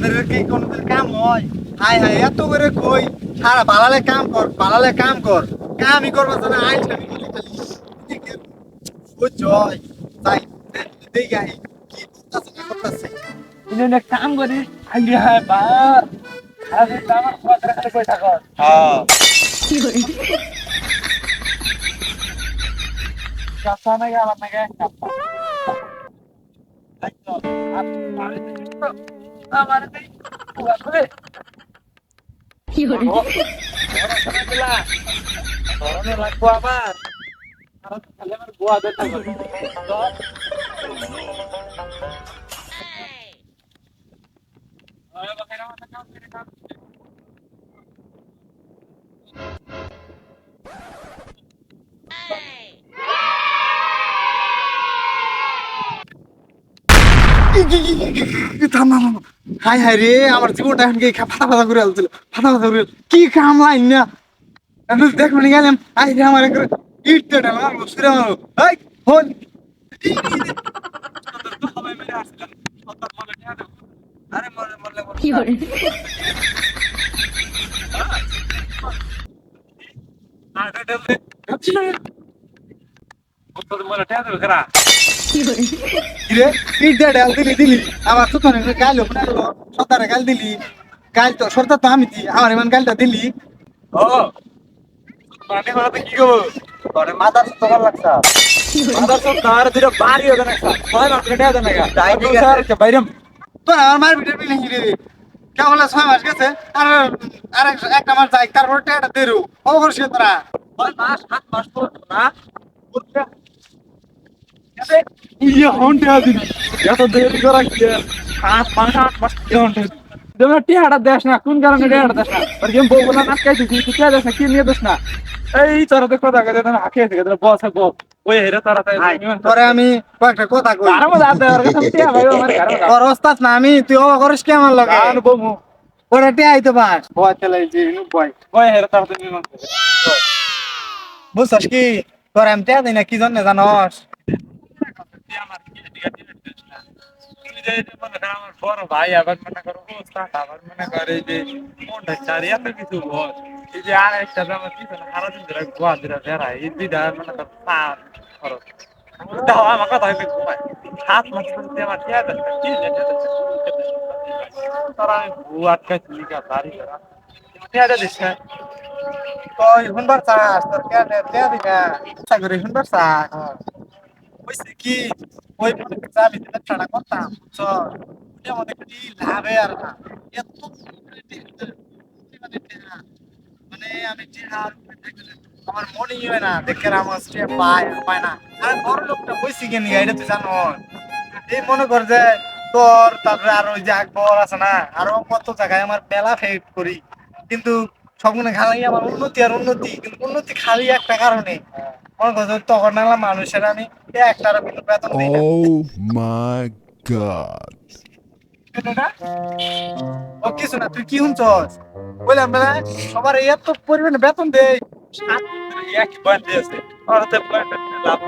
ধরে কি কোন কাম হয়? হাই হাই এত করে কই সারা বালালে কাম কর, বালালে কাম কর। কামই করবা না আইছে আমি বলি খালি। বুঝছই? তাই দেখি আই কি করতাছে না করতাছে। ইনে কাম করি আইডিয়া হয় বা আরে আমার কথা খালি কই থাকো হ্যাঁ কাঁচা না গেল না গে আমার নেই করে ধরনের রাখবো আবার আর খালি আমার গোয়া দেখতে হবে থাম থাম থাম। হাই হাই রে আমার জীবনটা এখন কি ফাটা ফাটা করে আলছিল, ফাটা ফাটা করে কি কাম আইন না। আমি দেখ মানে গেলাম আই রে আমার একবার ইট দে না মারবো সুরে মারবো এই ফোন সবাই মিলে আসছিলাম সত্তর মনে নিয়ে দেবো আরে মরলে মরলে কি করে সত্তর মনে নিয়ে দেবো খেরা কি করে কিরে ইট দে ডাল দিলি দিলি আমার তো তোনে গাল ওপরে গেল সতারে গাল দিলি গাল তো সরতা তো আমি দি আমার ইমান গালটা দিলি ও মানে বলতে কি গো তোরে মাথা তোমার লাগছা কি করে আদার সব তার দিরা বাড়ি হবে না ছয় মাস কেটে হবে না তাই ঠিক আছে। স্যার বাইরম তোর আমার মার ভিতরে বিলি রে কেমন 6 মাস গেছে আর আর একটা মাস যাই তারপর টেটা দেরু অবশ্যই তোরা ছয় মাস সাত মাস তো না ইয়ে হন্টে আদিন এত দেরি করা কি সাত মাস আট মাস হন্টে তুমি টিহাটা দেশ না কোন কারণে টিহাটা দেশ না আর কেম বউ বলা না কাই দিছি কি দেশ না কি নিয়ে দেশ না এই তোরা তো কথা কইতে না হাকে থেকে তোরা বস বস ওই হেরে তোরা তাই পরে আমি কয়েকটা কথা কই আরাম দাদা আর কথা টিহা ভাই আমার ঘরে তোর ওস্তাদ না আমি তুই ও করিস কি আমার লগে গান বমু ওরে টে আইতো বাস ভয় চালাই যে নু ভয় ওই হেরে তোরা তো নিমান বুঝছস কি তোর আমি টে দেই না কি জন্য জানস আমার বড় ভাই আবার মনে করো আবার মনে করে যে মনটা চারিয়া তো কিছু বল এই যে আর একটা আমার পিছনে সারাদিন ধরে গোয়া ধরে বেড়ায় এই দুইটা মনে করো সার খরচ দাও আমার কথা হইবে ঘুমায় সাত মাস ধরে আমার টিয়া যাচ্ছে কি তারা আমি ভু আটকাইছি লিখা বাড়ি করা টিয়াটা দিস না কই শুনবার চাস তোর কে টে দিবা ইচ্ছা করে শুনবার চাস কইছে কি ওই যাবি ব্যবসাটা করতাম বুঝছো ওটা মনে করি লাভে আর না এত মানে আমি যে আর আমার মনে হয় না দেখে আমার স্টে পায় আর পায় না আরে বড় লোকটা কইছি কেন এটা তুই জানো এই মনে কর যে তোর তারপরে আর ওই যে আকবর আছে না আরো কত জায়গায় আমার মেলা ফেট করি কিন্তু সবগুলো খালি আমার উন্নতি আর উন্নতি কিন্তু উন্নতি খালি একটা কারণে মনে করছো তখন নালা মানুষের আমি একটার কিন্তু বেতন দিই না Oh my god. ও কিছু না তুই কি শুনছস বললাম না সবার এত পরিমাণে বেতন দেয় এক বন্ধ আছে আর তো বন্ধ লাভ